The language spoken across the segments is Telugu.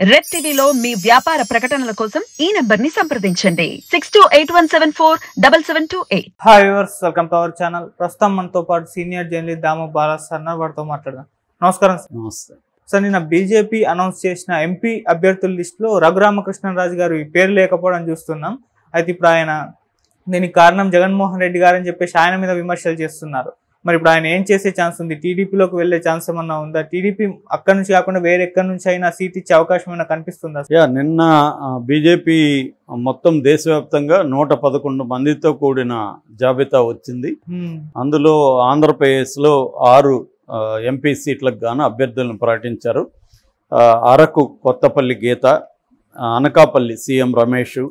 రెడ్ టీవీలో మీ వ్యాపార ప్రకటనల కోసం ఈ నంబర్ ని సంప్రదించండి 6281747728. Hi viewers, welcome to our channel. ప్రస్తుతం మనతో పాటు సీనియర్ జర్నలిస్ట్ దాము బాలా సార్ వారితో మాట్లాడదాం. నమస్కారం సార్. నమస్తే సార్, నిన్న బీజేపీ అనౌన్స్ చేసిన ఎంపీ అభ్యర్థుల లిస్టులో రఘురామకృష్ణరాజు గారు పేరు లేకపోవడం చూస్తున్నాం. అయితే ఇప్పుడు ఆయన దీనికి కారణం జగన్మోహన్ రెడ్డి గారు అని చెప్పేసి ఆయన మీద విమర్శలు చేస్తున్నారు. మరి ఇప్పుడు ఆయన ఏం చేసే ఛాన్స్ ఉంది? టీడీపీలోకి వెళ్లే ఛాన్స్ ఏమన్నా ఉందా? టీడీపీ అక్కడి నుంచి కాకుండా వేరే ఎక్కడి నుంచి అయినా సీట్ ఇచ్చే అవకాశం ఏమైనా కనిపిస్తుందా? నిన్న బీజేపీ మొత్తం దేశవ్యాప్తంగా 111 మందితో కూడిన జాబితా వచ్చింది. అందులో ఆంధ్రప్రదేశ్లో 6 ఎంపీ సీట్లకు గాను అభ్యర్థులను ప్రకటించారు. అరకు కొత్తపల్లి గీత, అనకాపల్లి సీఎం రమేష్,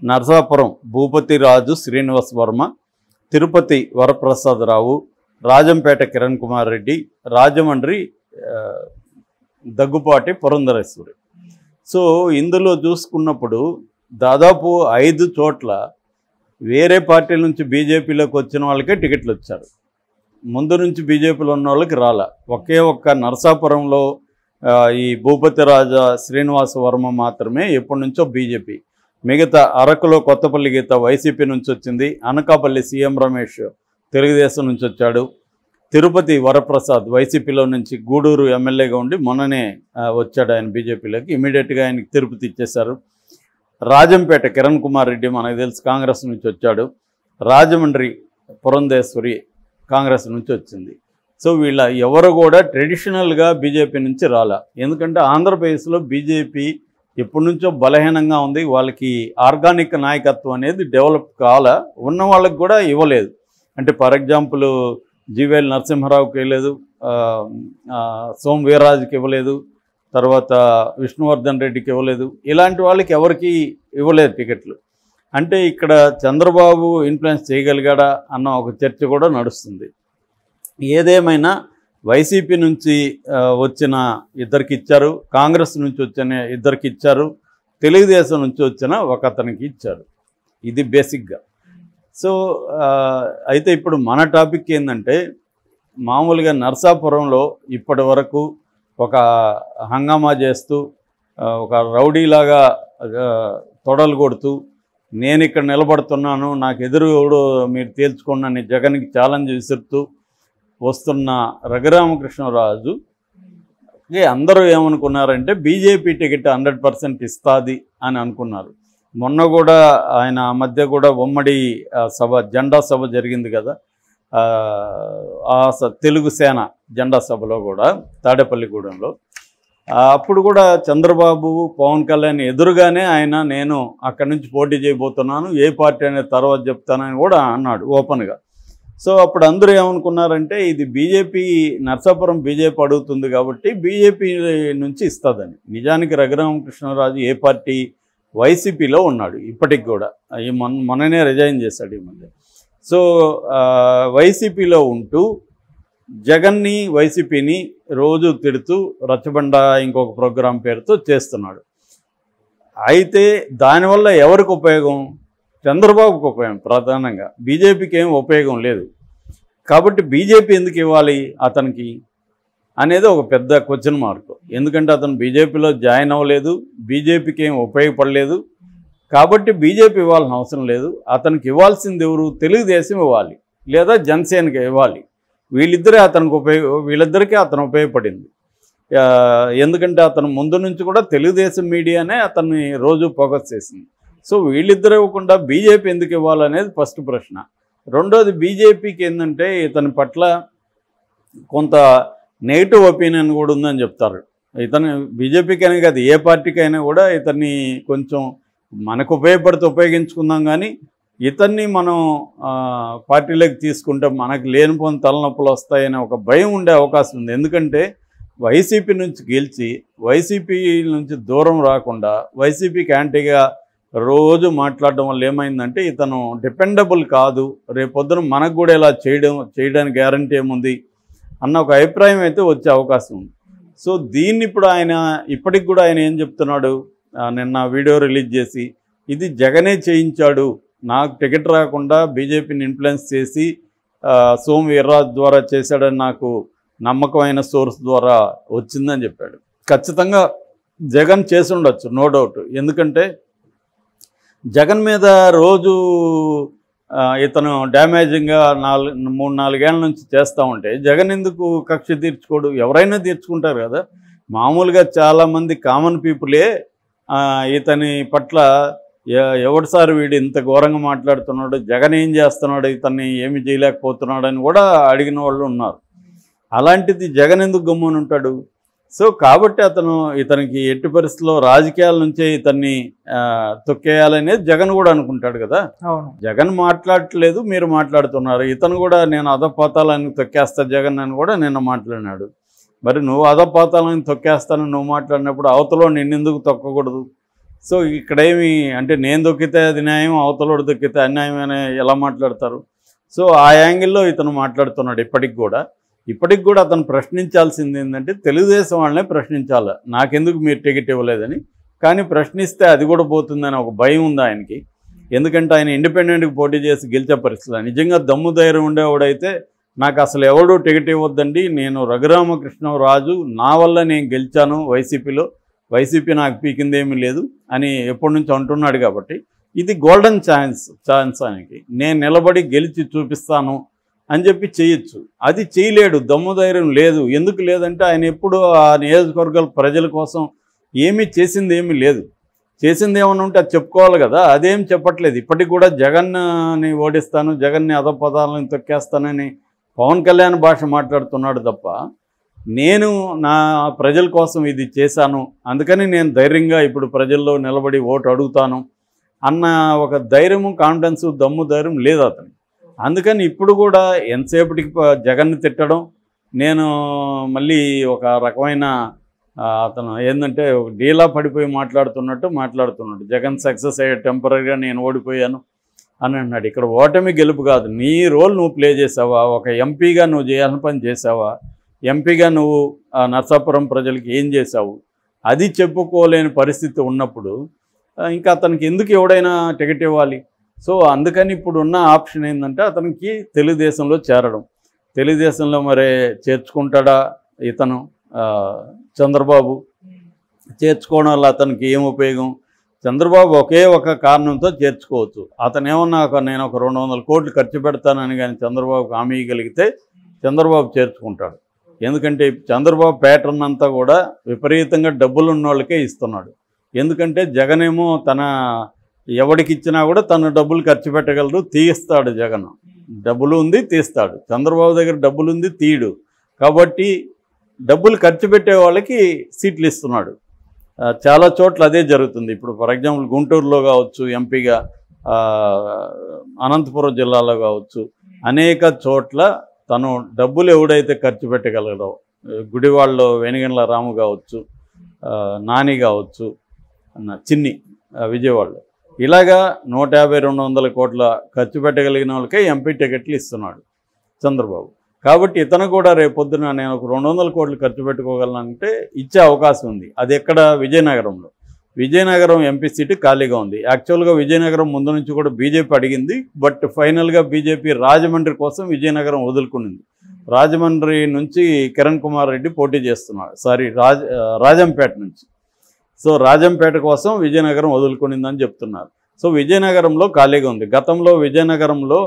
నరసాపురం భూపతి రాజు శ్రీనివాస్ వర్మ, తిరుపతి వరప్రసాదరావు, రాజంపేట కిరణ్ కుమార్ రెడ్డి, రాజమండ్రి దగ్గుపాటి పురంధరేశ్వరి. సో ఇందులో చూసుకున్నప్పుడు దాదాపు 5 చోట్ల వేరే పార్టీల నుంచి బీజేపీలోకి వచ్చిన వాళ్ళకే టికెట్లు వచ్చారు. ముందు నుంచి బీజేపీలో ఉన్న వాళ్ళకి రాలా. ఒకే ఒక్క నరసాపురంలో ఈ భూపతి రాజా శ్రీనివాస వర్మ మాత్రమే ఎప్పటి నుంచో బీజేపీ. మిగతా అరకులో కొత్తపల్లి గీత వైసీపీ నుంచి వచ్చింది. అనకాపల్లి సీఎం రమేష్ తెలుగుదేశం నుంచి వచ్చాడు. తిరుపతి వరప్రసాద్ వైసీపీలో నుంచి గూడూరు ఎమ్మెల్యేగా ఉండి మొన్ననే వచ్చాడు ఆయన బీజేపీలోకి. ఇమీడియట్గా ఆయనకి తిరుపతి ఇచ్చేశారు. రాజంపేట కిరణ్ కుమార్ రెడ్డి మనకు తెలుసు కాంగ్రెస్ నుంచి వచ్చాడు. రాజమండ్రి పురంధేశ్వరి కాంగ్రెస్ నుంచి వచ్చింది. సో వీళ్ళ ఎవరు కూడా ట్రెడిషనల్గా బీజేపీ నుంచి రాలా. ఎందుకంటే ఆంధ్రప్రదేశ్లో బీజేపీ ఎప్పటి నుంచో బలహీనంగా ఉంది. వాళ్ళకి ఆర్గానిక్ నాయకత్వం అనేది డెవలప్ కాల, ఉన్న వాళ్ళకి కూడా ఇవ్వలేదు. అంటే ఫర్ ఎగ్జాంపుల్ జీవేల్ నరసింహారావుకి ఇవ్వలేదు, సోమ్ వీర్రాజుకి ఇవ్వలేదు, తర్వాత విష్ణువర్ధన్ రెడ్డికి ఇవ్వలేదు. ఇలాంటి వాళ్ళకి ఎవరికి ఇవ్వలేదు టికెట్లు. అంటే ఇక్కడ చంద్రబాబు ఇన్ఫ్లుయెన్స్ చేయగలిగాడా అన్న ఒక చర్చ కూడా నడుస్తుంది. ఏదేమైనా వైసీపీ నుంచి వచ్చిన ఇద్దరికి ఇచ్చారు, కాంగ్రెస్ నుంచి వచ్చిన ఇద్దరికి ఇచ్చారు, తెలుగుదేశం నుంచి వచ్చిన ఒక అతనికి ఇచ్చారు. ఇది బేసిక్గా. సో అయితే ఇప్పుడు మన టాపిక్ ఏంటంటే, మామూలుగా నరసాపురంలో ఇప్పటి వరకు ఒక హంగామా చేస్తూ ఒక రౌడీలాగా తొడలు కొడుతూ నేను ఇక్కడ నిలబడుతున్నాను, నాకు ఎదురు ఎవడో మీరు తేల్చుకోండి జగన్కి ఛాలెంజ్ విసురుతూ వస్తున్న రఘురామకృష్ణరాజు అందరూ ఏమనుకున్నారంటే బీజేపీ టికెట్ 100% ఇస్తుంది అని అనుకున్నారు. మొన్న కూడా ఆయన మధ్య కూడా ఉమ్మడి సభ, జెండా సభ జరిగింది కదా, తెలుగు సేన జెండా సభలో కూడా తాడేపల్లిగూడెంలో. అప్పుడు కూడా చంద్రబాబు పవన్ కళ్యాణ్ ఎదురుగానే ఆయన నేను అక్కడి నుంచి పోటీ చేయబోతున్నాను, ఏ పార్టీ అనేది తర్వాత చెప్తానని కూడా అన్నాడు ఓపెన్గా. సో అప్పుడు అందరూ ఏమనుకున్నారంటే ఇది బీజేపీ, నరసాపురం బీజేపీ అడుగుతుంది కాబట్టి బీజేపీ నుంచి ఇస్తుందని. నిజానికి రఘురామకృష్ణరాజు ఏ పార్టీ, వైసీపీలో ఉన్నాడు ఇప్పటికి కూడా. ఈ మొన్ననే రిజైన్ చేశాడు ఈ మధ్య. సో వైసీపీలో ఉంటూ జగన్ని, వైసీపీని రోజు తిడుతూ రచ్చబండ ఇంకొక ప్రోగ్రాం పేరుతో చేస్తున్నాడు. అయితే దానివల్ల ఎవరికి ఉపయోగం? చంద్రబాబుకు ఉపయోగం ప్రధానంగా, బీజేపీకి ఏం ఉపయోగం లేదు. కాబట్టి బీజేపీ ఎందుకు ఇవ్వాలి అతనికి అనేది ఒక పెద్ద క్వశ్చన్ మార్క్. ఎందుకంటే అతను బీజేపీలో జాయిన్ అవ్వలేదు, బీజేపీకి ఏం ఉపయోగపడలేదు. కాబట్టి బీజేపీ ఇవ్వాల్సిన అవసరం లేదు. అతనికి ఇవ్వాల్సింది ఎవరు? తెలుగుదేశం ఇవ్వాలి, లేదా జనసేనకి ఇవ్వాలి. వీళ్ళిద్దరికీ అతను ఉపయోగపడింది. ఎందుకంటే అతను ముందు నుంచి కూడా తెలుగుదేశం మీడియానే అతన్ని రోజు ఫోకస్ చేసింది. సో వీళ్ళిద్దరు ఇవ్వకుండా బీజేపీ ఎందుకు ఇవ్వాలనేది ఫస్ట్ ప్రశ్న. రెండోది, బీజేపీకి ఏంటంటే ఇతని పట్ల కొంత నెగిటివ్ ఒపీనియన్ కూడా ఉందని చెప్తారు. ఇతను బీజేపీకైనా కాదు, ఏ పార్టీకైనా కూడా ఇతన్ని కొంచెం మనకు ఉపయోగించుకుందాం, కానీ ఇతన్ని మనం పార్టీలోకి తీసుకుంటే మనకు లేనిపోని తలనొప్పులు వస్తాయనే ఒక భయం ఉండే అవకాశం ఉంది. ఎందుకంటే వైసీపీ నుంచి గెలిచి వైసీపీ నుంచి దూరం రాకుండా వైసీపీకి యాంటీగా రోజు మాట్లాడడం వల్ల ఏమైందంటే ఇతను డిపెండబుల్ కాదు, రేపొద్దున మనకు కూడా ఇలా చేయడానికి గ్యారంటీ ఏముంది అన్న ఒక అభిప్రాయం అయితే వచ్చే అవకాశం ఉంది. సో దీన్ని ఇప్పుడు ఇప్పటికి కూడా ఆయన ఏం చెప్తున్నాడు, నిన్న వీడియో రిలీజ్ చేసి ఇది జగనే చేయించాడు, నాకు టికెట్ రాకుండా బీజేపీని ఇన్ఫ్లుయెన్స్ చేసి సోమ్ వీర్రాజు ద్వారా చేశాడని నాకు నమ్మకమైన సోర్స్ ద్వారా వచ్చిందని చెప్పాడు. ఖచ్చితంగా జగన్ చేసి ఉండొచ్చు, నో డౌట్. ఎందుకంటే జగన్ మీద రోజు ఇతను డ్యామేజింగ్గా 3-4 ఏళ్ళ నుంచి చేస్తూ ఉంటే జగన్ ఎందుకు కక్ష తీర్చుకోడు? ఎవరైనా తీర్చుకుంటారు కదా. మామూలుగా చాలామంది కామన్ పీపులే ఇతని పట్ల ఎవడు సార్ వీడు ఇంత ఘోరంగా మాట్లాడుతున్నాడు, జగన్ ఏం చేస్తున్నాడు, ఇతన్ని ఏమి చేయలేకపోతున్నాడు అని కూడా అడిగిన వాళ్ళు ఉన్నారు. అలాంటిది జగన్ ఎందుకు గమ్మున ఉంటాడు? సో కాబట్టి ఇతనికి ఎట్టి పరిస్థితుల్లో రాజకీయాల నుంచే ఇతన్ని తొక్కేయాలనేది జగన్ కూడా అనుకుంటాడు కదా. జగన్ మాట్లాడట్లేదు, మీరు మాట్లాడుతున్నారు. ఇతను కూడా నేను అధపాతాలని తొక్కేస్తా జగన్ అని కూడా నిన్న మాట్లాడినాడు. మరి నువ్వు అధపాతాలని తొక్కేస్తానని నువ్వు మాట్లాడినప్పుడు అవతలో నిన్నెందుకు తొక్కకూడదు? సో ఇక్కడేమి అంటే నేను దొక్కితే అది న్యాయం, అవతలోడు దొక్కితే అన్యాయం అని ఎలా మాట్లాడతారు? సో ఆ యాంగిల్లో ఇతను మాట్లాడుతున్నాడు. ఇప్పటికి కూడా అతను ప్రశ్నించాల్సింది ఏంటంటే తెలుగుదేశం వాళ్ళనే ప్రశ్నించాలి, నాకెందుకు మీరు టికెట్ ఇవ్వలేదని. కానీ ప్రశ్నిస్తే అది కూడా పోతుందని ఒక భయం ఉంది ఆయనకి. ఎందుకంటే ఆయన ఇండిపెండెంట్కి పోటీ చేసి గెలిచే పరిస్థితి. నిజంగా దమ్ము ధైర్యం ఉండేవాడైతే నాకు అసలు ఎవడూ టికెట్ ఇవ్వద్దండి, నేను రఘురామకృష్ణరాజు నా వల్ల నేను గెలిచాను వైసీపీలో, వైసీపీ నాకు పీకిందేమీ లేదు అని ఎప్పటి నుంచి అంటున్నాడు. కాబట్టి ఇది గోల్డెన్ ఛాన్స్ ఆయనకి, నేను నిలబడి గెలిచి చూపిస్తాను అని చెప్పి చేయొచ్చు. అది చేయలేడు, దమ్ము ధైర్యం లేదు. ఎందుకు లేదంటే ఆయన ఎప్పుడు ఆ నియోజకవర్గాల ప్రజల కోసం ఏమీ చేసింది ఏమీ లేదు. చేసింది ఏమన్నా ఉంటే అది చెప్పుకోవాలి కదా, అదేం చెప్పట్లేదు. ఇప్పటికి కూడా జగన్ని ఓడిస్తాను, జగన్ని అధపదాలను తొక్కేస్తానని పవన్ కళ్యాణ్ భాష మాట్లాడుతున్నాడు తప్ప నేను నా ప్రజల కోసం ఇది చేశాను, అందుకని నేను ధైర్యంగా ఇప్పుడు ప్రజల్లో నిలబడి ఓటు అడుగుతాను అన్న ఒక ధైర్యము, కాన్ఫిడెన్సు, దమ్ము ధైర్యం లేదు అతను. అందుకని ఇప్పుడు కూడా ఎంతసేపటికి జగన్ని తిట్టడం, నేను మళ్ళీ ఒక రకమైన అతను ఏంటంటే డీలా పడిపోయి మాట్లాడుతున్నాడు. జగన్ సక్సెస్ అయ్యే టెంపరీగా నేను ఓడిపోయాను అని అన్నాడు. ఇక్కడ ఓటమి గెలుపు కాదు, నీ రోల్ నువ్వు ప్లే చేసావా, ఒక ఎంపీగా నువ్వు చేయాల్సిన పని చేసావా, ఎంపీగా నువ్వు నర్సాపురం ప్రజలకి ఏం చేశావు, అది చెప్పుకోలేని పరిస్థితి ఉన్నప్పుడు ఇంకా అతనికి ఎందుకు ఎవడైనా టికెట్ ఇవ్వాలి? సో అందుకని ఇప్పుడు ఉన్న ఆప్షన్ ఏంటంటే అతనికి తెలుగుదేశంలో చేరడం. తెలుగుదేశంలో మరి చేర్చుకుంటాడా ఇతను చంద్రబాబు? చేర్చుకోవడం వల్ల అతనికి ఏం ఉపయోగం? చంద్రబాబు ఒకే ఒక కారణంతో చేర్చుకోవచ్చు. అతను ఏమన్నా నేను ఒక 200 కోట్లు ఖర్చు పెడతానని కానీ చంద్రబాబుకి హామీ ఇవ్వగలిగితే చంద్రబాబు చేర్చుకుంటాడు. ఎందుకంటే చంద్రబాబు ప్యాటర్న్ అంతా కూడా విపరీతంగా డబ్బులు ఉన్న వాళ్ళకే ఇస్తున్నాడు. ఎందుకంటే జగన్ ఏమో తన ఎవడికి ఇచ్చినా కూడా తన డబ్బులు ఖర్చు పెట్టగలరు, తీస్తాడు. జగన్ డబ్బులు ఉంది తీస్తాడు, చంద్రబాబు దగ్గర డబ్బులు ఉంది తీయడు. కాబట్టి డబ్బులు ఖర్చు పెట్టే వాళ్ళకి సీట్లు ఇస్తున్నాడు. చాలా చోట్ల అదే జరుగుతుంది. ఇప్పుడు ఫర్ ఎగ్జాంపుల్ గుంటూరులో కావచ్చు ఎంపీగా, అనంతపురం జిల్లాలో కావచ్చు, అనేక చోట్ల తను డబ్బులు ఎవడైతే ఖర్చు పెట్టగలడో, గుడివాడలో వెనుగండ్ల రాము కావచ్చు, నాని కావచ్చు, చిన్ని విజయవాడలో, ఇలాగా 150-200 కోట్ల ఖర్చు పెట్టగలిగిన వాళ్ళకే ఎంపీ టికెట్లు ఇస్తున్నాడు చంద్రబాబు. కాబట్టి ఇతను కూడా రేపొద్దున నేను ఒక 200 కోట్లు ఖర్చు పెట్టుకోగలనంటే ఇచ్చే అవకాశం ఉంది. అది ఎక్కడ? విజయనగరంలో. విజయనగరం ఎంపీ సీటు ఖాళీగా ఉంది. యాక్చువల్గా విజయనగరం ముందు నుంచి కూడా బీజేపీ అడిగింది, బట్ ఫైనల్గా బీజేపీ రాజమండ్రి కోసం విజయనగరం వదులుకునింది. రాజమండ్రి నుంచి కిరణ్ కుమార్ రెడ్డి పోటీ చేస్తున్నాడు, రాజంపేట నుంచి. సో రాజంపేట కోసం విజయనగరం వదులుకునిందని చెప్తున్నారు. సో విజయనగరంలో ఖాళీగా ఉంది. గతంలో విజయనగరంలో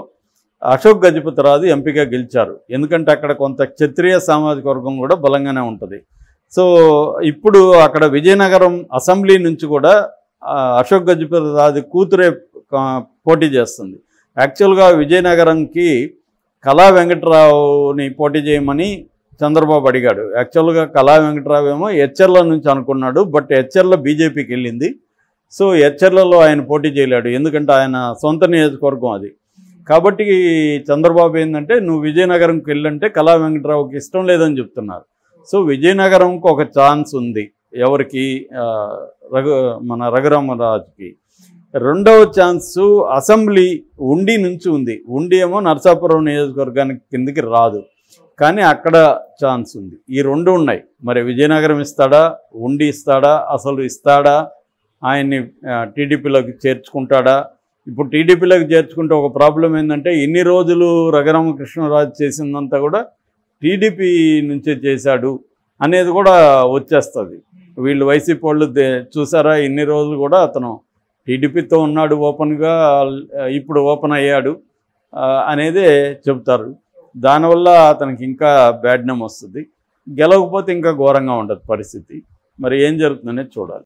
అశోక్ గజపతిరాజు ఎంపీగా గెలిచారు. ఎందుకంటే అక్కడ కొంత క్షత్రియ సామాజిక వర్గం కూడా బలంగానే ఉంటుంది. సో ఇప్పుడు అక్కడ విజయనగరం అసెంబ్లీ నుంచి కూడా అశోక్ గజపతిరాజు కూతురే పోటీ చేస్తుంది. యాక్చువల్గా విజయనగరంకి కళా వెంకట్రావుని పోటీ చేయమని చంద్రబాబు అడిగాడు. యాక్చువల్గా కళా వెంకట్రావు ఏమో హెచ్ఎర్ల నుంచి అనుకున్నాడు, బట్ హెచ్ఎర్ల బీజేపీకి వెళ్ళింది. సో హెచ్ఎర్లలో ఆయన పోటీ చేయలేడు, ఎందుకంటే ఆయన సొంత నియోజకవర్గం అది. కాబట్టి చంద్రబాబు ఏంటంటే నువ్వు విజయనగరంకి వెళ్ళంటే కళా వెంకట్రావుకి ఇష్టం లేదని చెప్తున్నారు. సో విజయనగరంకి ఒక ఛాన్స్ ఉంది. ఎవరికి? మన రఘురామరాజుకి. రెండవ ఛాన్సు అసెంబ్లీ ఉండి నుంచి ఉంది. ఉండి ఏమో నర్సాపురం నియోజకవర్గానికి కిందకి రాదు, కానీ అక్కడ ఛాన్స్ ఉంది. ఈ రెండు ఉన్నాయి. మరి విజయనగరం ఇస్తాడా, ఉండి ఇస్తాడా, అసలు ఇస్తాడా, ఆయన్ని టీడీపీలోకి చేర్చుకుంటాడా? ఇప్పుడు టీడీపీలోకి చేర్చుకుంటే ఒక ప్రాబ్లం ఏంటంటే ఇన్ని రోజులు రఘురామకృష్ణరాజు చేసిందంతా కూడా టీడీపీ నుంచే చేశాడు అనేది కూడా వచ్చేస్తుంది. వీళ్ళు వైసీపీ వాళ్ళు చూసారా, ఇన్ని రోజులు కూడా అతను టీడీపీతో ఉన్నాడు ఓపెన్గా, ఇప్పుడు ఓపెన్ అయ్యాడు అనేదే చెబుతారు. దానివల్ల అతనికి ఇంకా బ్యాడ్ నేమ్ వస్తుంది. గెలవకపోతే ఇంకా ఘోరంగా ఉండదు పరిస్థితి. మరి ఏం జరుగుతుందనేది చూడాలి.